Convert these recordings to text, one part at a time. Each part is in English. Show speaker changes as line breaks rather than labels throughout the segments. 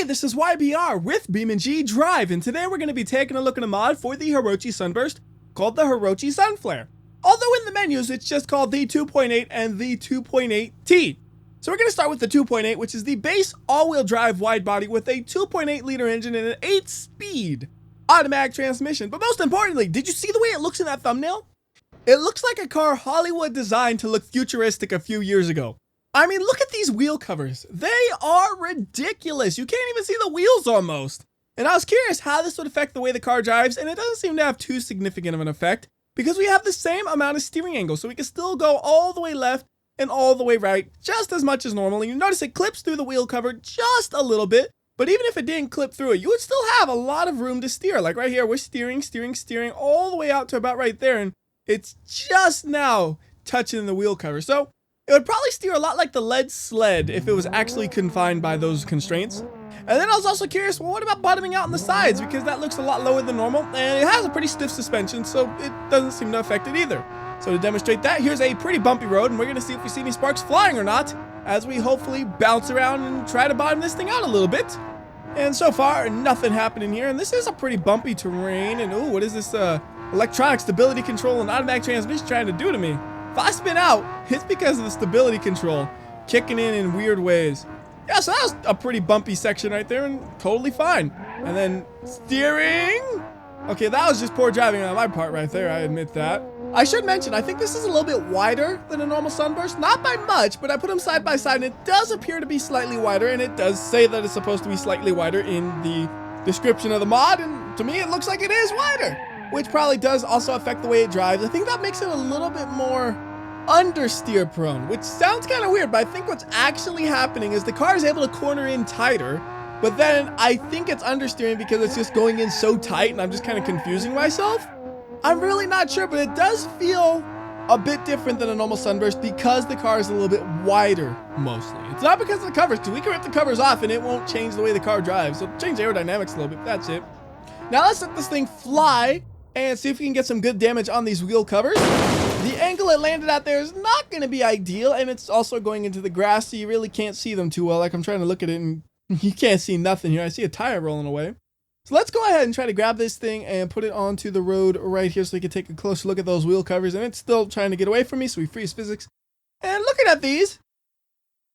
this is WhyBeAre with BeamNG.drive, and today we're going to be taking a look at a mod for the Hirochi Sunburst called the Hirochi Sunflare. Although in the menus it's just called the 2.8 and the 2.8T. So we're going to start with the 2.8, which is the base all-wheel drive wide body with a 2.8 liter engine and an 8-speed automatic transmission. But most importantly, did you see the way it looks in that thumbnail? It looks like a car Hollywood designed to look futuristic a few years ago. I mean, look at these wheel covers. They are ridiculous. You can't even see the wheels almost. And I was curious how this would affect the way the car drives, and it doesn't seem to have too significant of an effect because we have the same amount of steering angle, so we can still go all the way left and all the way right just as much as normal. And you notice it clips through the wheel cover just a little bit, but even if it didn't clip through it, you would still have a lot of room to steer. Like right here, we're steering all the way out to about right there, and it's just now touching the wheel cover. So it would probably steer a lot like the lead sled if it was actually confined by those constraints. And then I was also curious, well, what about bottoming out on the sides? Because that looks a lot lower than normal, and it has a pretty stiff suspension, so it doesn't seem to affect it either. So to demonstrate that, here's a pretty bumpy road, and we're gonna see if we see any sparks flying or not, as we hopefully bounce around and try to bottom this thing out a little bit. And so far, nothing happening here, and this is a pretty bumpy terrain, and ooh, what is this electronic stability control and automatic transmission trying to do to me? If I spin out, it's because of the stability control kicking in weird ways. Yeah, so that was a pretty bumpy section right there and totally fine. And then steering. Okay, that was just poor driving on my part right there, I admit that. I should mention, I think this is a little bit wider than a normal Sunburst. Not by much, but I put them side by side and it does appear to be slightly wider, and it does say that it's supposed to be slightly wider in the description of the mod, and to me it looks like it is wider, which probably does also affect the way it drives. I think that makes it a little bit more understeer prone, which sounds kind of weird, but I think what's actually happening is the car is able to corner in tighter, but then I think it's understeering because it's just going in so tight and I'm just kind of confusing myself. I'm really not sure, but it does feel a bit different than a normal Sunburst because the car is a little bit wider mostly. It's not because of the covers, because we can rip the covers off and it won't change the way the car drives. It'll change aerodynamics a little bit, that's it. Now let's let this thing fly and see if we can get some good damage on these wheel covers. The angle it landed at there is not going to be ideal, and it's also going into the grass, so you really can't see them too well. Like I'm trying to look at it and you can't see nothing here. I see a tire rolling away. So let's go ahead and try to grab this thing and put it onto the road right here so we can take a closer look at those wheel covers, and it's still trying to get away from me, so we freeze physics. And looking at these,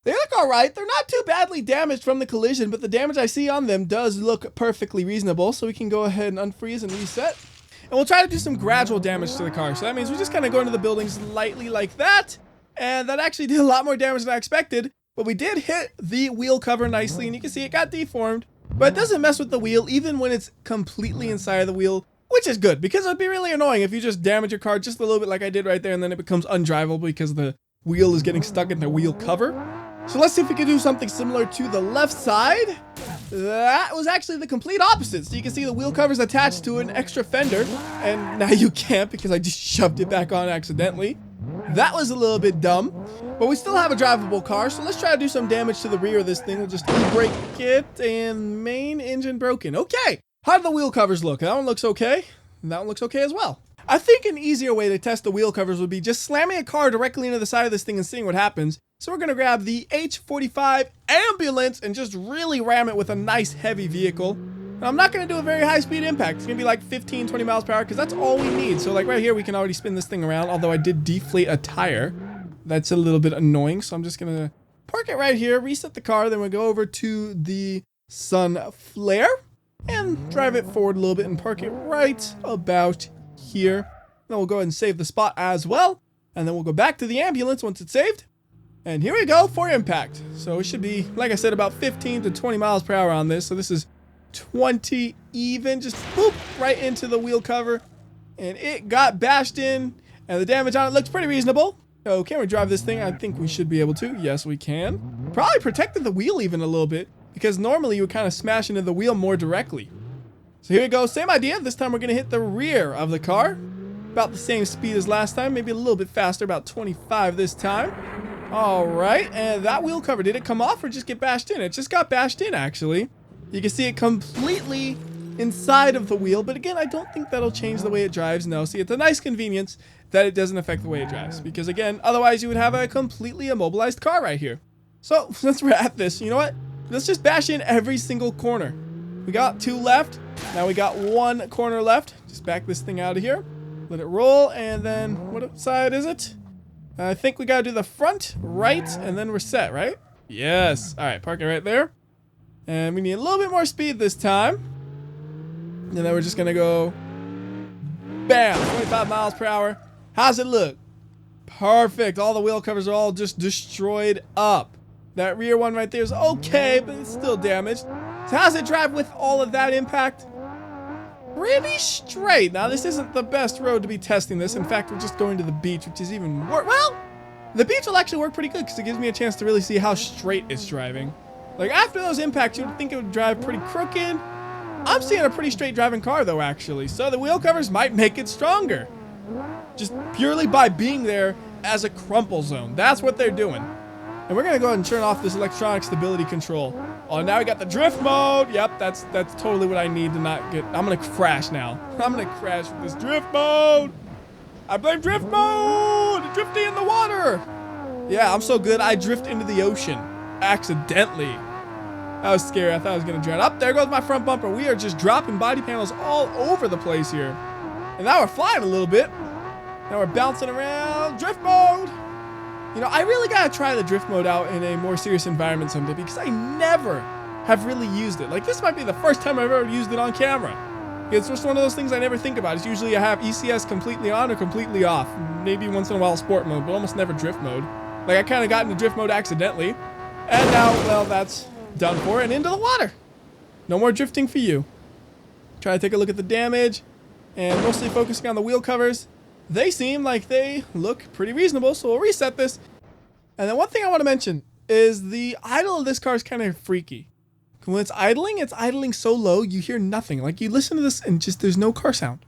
they look all right. They're not too badly damaged from the collision, but the damage I see on them does look perfectly reasonable, so we can go ahead and unfreeze and reset. And we'll try to do some gradual damage to the car. So that means we just kind of go into the buildings lightly like that. And that actually did a lot more damage than I expected. But we did hit the wheel cover nicely, and you can see it got deformed. But it doesn't mess with the wheel even when it's completely inside of the wheel, which is good because it'd be really annoying if you just damage your car just a little bit like I did right there, and then it becomes undrivable because the wheel is getting stuck in the wheel cover. So let's see if we can do something similar to the left side. That was actually the complete opposite. So you can see the wheel cover's attached to an extra fender, and now you can't because I just shoved it back on accidentally. That was a little bit dumb, but we still have a drivable car, so let's try to do some damage to the rear of this thing. We'll just break it, and main engine broken. Okay, how do the wheel covers look? That one looks okay, and that one looks okay as well. I think an easier way to test the wheel covers would be just slamming a car directly into the side of this thing and seeing what happens. So we're going to grab the H45 ambulance and just really ram it with a nice heavy vehicle. And I'm not going to do a very high speed impact. It's going to be like 15, 20 miles per hour because that's all we need. So like right here, we can already spin this thing around, although I did deflate a tire. That's a little bit annoying. So I'm just going to park it right here, reset the car. Then we'll go over to the Sunflare and drive it forward a little bit and park it right about here. Then we'll go ahead and save the spot as well. And then we'll go back to the ambulance once it's saved. And here we go for impact. So it should be, like I said, about 15 to 20 miles per hour on this. So this is 20 even, just boop, right into the wheel cover. And it got bashed in, and the damage on it looks pretty reasonable. So can we drive this thing? I think we should be able to. Yes, we can. Probably protected the wheel even a little bit, because normally you would kind of smash into the wheel more directly. So here we go, same idea. This time we're going to hit the rear of the car. About the same speed as last time, maybe a little bit faster, about 25 this time. All right, and that wheel cover, did it come off or just get bashed in? It just got bashed in, actually. You can see it completely inside of the wheel, but again, I don't think that'll change the way it drives. No, see, it's a nice convenience that it doesn't affect the way it drives, because again, otherwise you would have a completely immobilized car right here. So since we're at this, you know what? let's just bash in every single corner. We got 2 left. Now we got 1 corner left. Just back this thing out of here. Let it roll, and then what side is it? I think we gotta do the front, right, and then we're set, right? Yes. All right, park it right there. And we need a little bit more speed this time. And then we're just gonna go, bam, 25 miles per hour. How's it look? Perfect. All the wheel covers are all just destroyed up. That rear one right there is okay, but it's still damaged. So how's it drive with all of that impact? Pretty straight. Now, this isn't the best road to be testing this. In fact, we're just going to the beach, which is even worse. Well, the beach will actually work pretty good because it gives me a chance to really see how straight it's driving. Like, after those impacts, you would think it would drive pretty crooked. I'm seeing a pretty straight driving car, though, actually. So the wheel covers might make it stronger. Just purely by being there as a crumple zone. That's what they're doing. And we're going to go ahead and turn off this electronic stability control. Oh, now we got the drift mode. Yep, that's totally what I need to not get. I'm going to crash now. I'm going to crash with this drift mode. I blame drift mode. Drifting in the water. Yeah, I'm so good. I drift into the ocean accidentally. That was scary. I thought I was going to drown. Up there goes my front bumper. We are just dropping body panels all over the place here. And now we're flying a little bit. Now we're bouncing around. Drift mode. You know, I really got to try the drift mode out in a more serious environment someday because I never have really used it. Like, this might be the first time I've ever used it on camera. It's just one of those things I never think about. It's usually I have ECS completely on or completely off. Maybe once in a while sport mode, but almost never drift mode. Like, I kind of got into drift mode accidentally. And now, well, that's done for and into the water. No more drifting for you. Try to take a look at the damage and mostly focusing on the wheel covers. They seem like they look pretty reasonable, so we'll reset this. And then one thing I want to mention is the idle of this car is kind of freaky. When it's idling so low, you hear nothing. Like, you listen to this and just there's no car sound.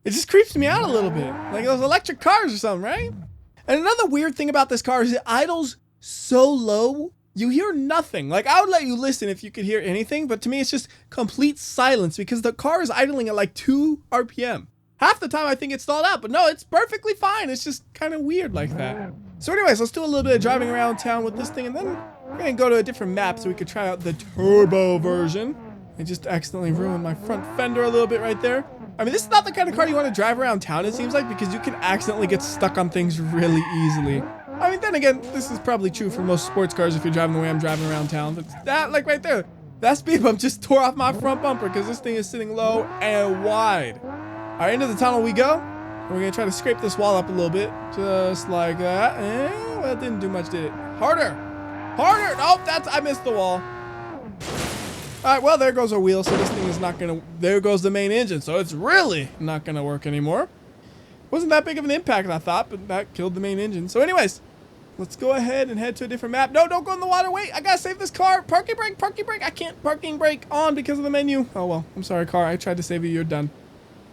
It just creeps me out a little bit. Like those electric cars or something, right? And another weird thing about this car is it idles so low, you hear nothing. Like, I would let you listen if you could hear anything, but to me it's just complete silence because the car is idling at like 2 RPM. Half the time I think it's stalled out, but no, it's perfectly fine. It's just kind of weird like that. So anyways, let's do a little bit of driving around town with this thing, and then we're gonna go to a different map so we could try out the turbo version. I just accidentally ruined my front fender a little bit right there. I mean, this is not the kind of car you want to drive around town, it seems like, because you can accidentally get stuck on things really easily. I mean, then again, this is probably true for most sports cars if you're driving the way I'm driving around town. But that, like right there, that speed bump just tore off my front bumper because this thing is sitting low and wide. All right, into the tunnel we go. We're going to try to scrape this wall up a little bit, just like that. And, well, it didn't do much, did it? Harder! Harder! Nope, I missed the wall. All right, well, there goes our wheel, so this thing is not going to... There goes the main engine, so it's really not going to work anymore. Wasn't that big of an impact, I thought, but that killed the main engine. So anyways, let's go ahead and head to a different map. No, don't go in the water. Wait, I got to save this car. Parking brake, parking brake. I can't parking brake on because of the menu. Oh, well, I'm sorry, car. I tried to save you. You're done.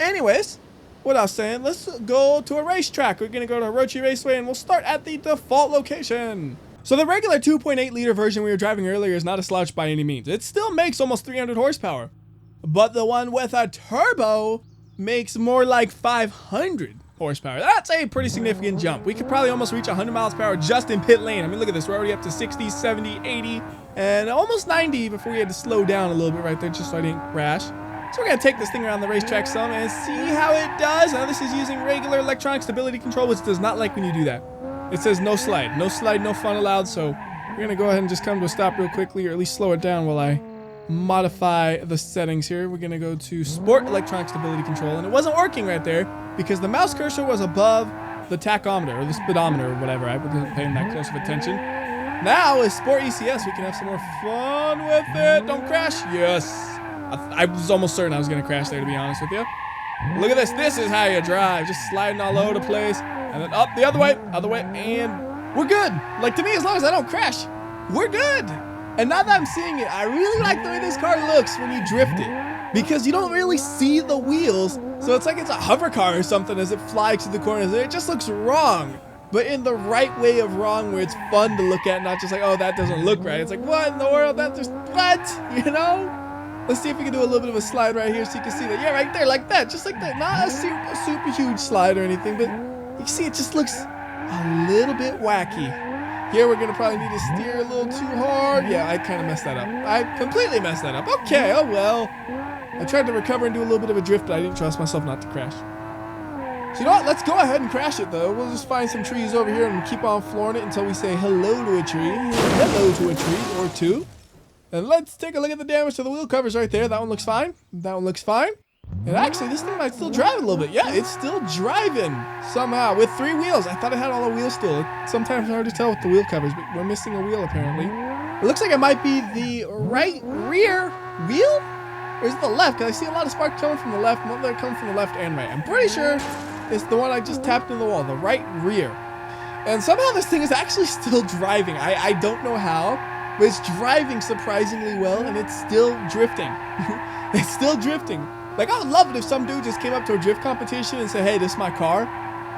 Anyways, what I was saying, let's go to a racetrack. We're going to go to Hirochi Raceway, and we'll start at the default location. So the regular 2.8 liter version we were driving earlier is not a slouch by any means. It still makes almost 300 horsepower. But the one with a turbo makes more like 500 horsepower. That's a pretty significant jump. We could probably almost reach 100 miles per hour just in pit lane. I mean, look at this. We're already up to 60, 70, 80, and almost 90 before we had to slow down a little bit right there just so I didn't crash. So we're going to take this thing around the racetrack some and see how it does. Now this is using regular electronic stability control, which does not like when you do that. It says no slide, no fun allowed, so we're going to go ahead and just come to a stop real quickly, or at least slow it down while I modify the settings here. We're going to go to Sport Electronic Stability Control, and it wasn't working right there because the mouse cursor was above the tachometer, or the speedometer, or whatever. I wasn't paying that close of attention. Now, with Sport ECS, we can have some more fun with it. Don't crash. Yes. I was almost certain I was going to crash there, to be honest with you. Look at this. This is how you drive. Just sliding all over the place. And then up the other way, and we're good. Like, to me, as long as I don't crash, we're good. And now that I'm seeing it, I really like the way this car looks when you drift it, because you don't really see the wheels, so it's like it's a hover car or something as it flies to the corners. It just looks wrong. but in the right way of wrong, where it's fun to look at, not just like, oh, that doesn't look right. It's like, what in the world? That just, what? You know? Let's see if we can do a little bit of a slide right here so you can see that. Yeah, right there, like that, just like that. Not a super huge slide or anything, but you can see it just looks a little bit wacky. Here we're gonna probably need to steer a little too hard. Yeah, I kind of messed that up. I completely messed that up. Okay, oh well. I tried to recover and do a little bit of a drift, but I didn't trust myself not to crash. So you know what? Let's go ahead and crash it though. We'll just find some trees over here and keep on flooring it until we say hello to a tree. Hello to a tree or two. And let's take a look at the damage to the wheel covers right there. That one looks fine. That one looks fine. And actually, this thing might still drive a little bit. Yeah, it's still driving somehow with 3 wheels. I thought it had all the wheels still. It's sometimes hard to tell with the wheel covers, but we're missing a wheel apparently. It looks like it might be the right rear wheel? Or is it the left? Because I see a lot of sparks coming from the left. Well, they're coming from the left and right. I'm pretty sure it's the one I just tapped in the wall, the right rear. And somehow this thing is actually still driving. I don't know how, but it's driving surprisingly well, and it's still drifting. It's still drifting. Like, I would love it if some dude just came up to a drift competition and said, hey, this is my car,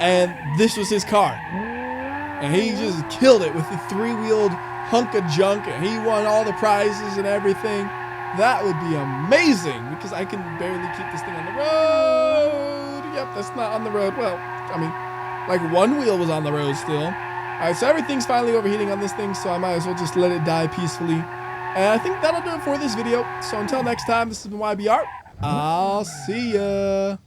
and this was his car. And he just killed it with the 3-wheeled hunk of junk, and he won all the prizes and everything. That would be amazing, because I can barely keep this thing on the road. Yep, that's not on the road. Well, I mean, like 1 wheel was on the road still. Alright, so everything's finally overheating on this thing, so I might as well just let it die peacefully. And I think that'll do it for this video. So until next time, this has been WhyBeAre. I'll see ya.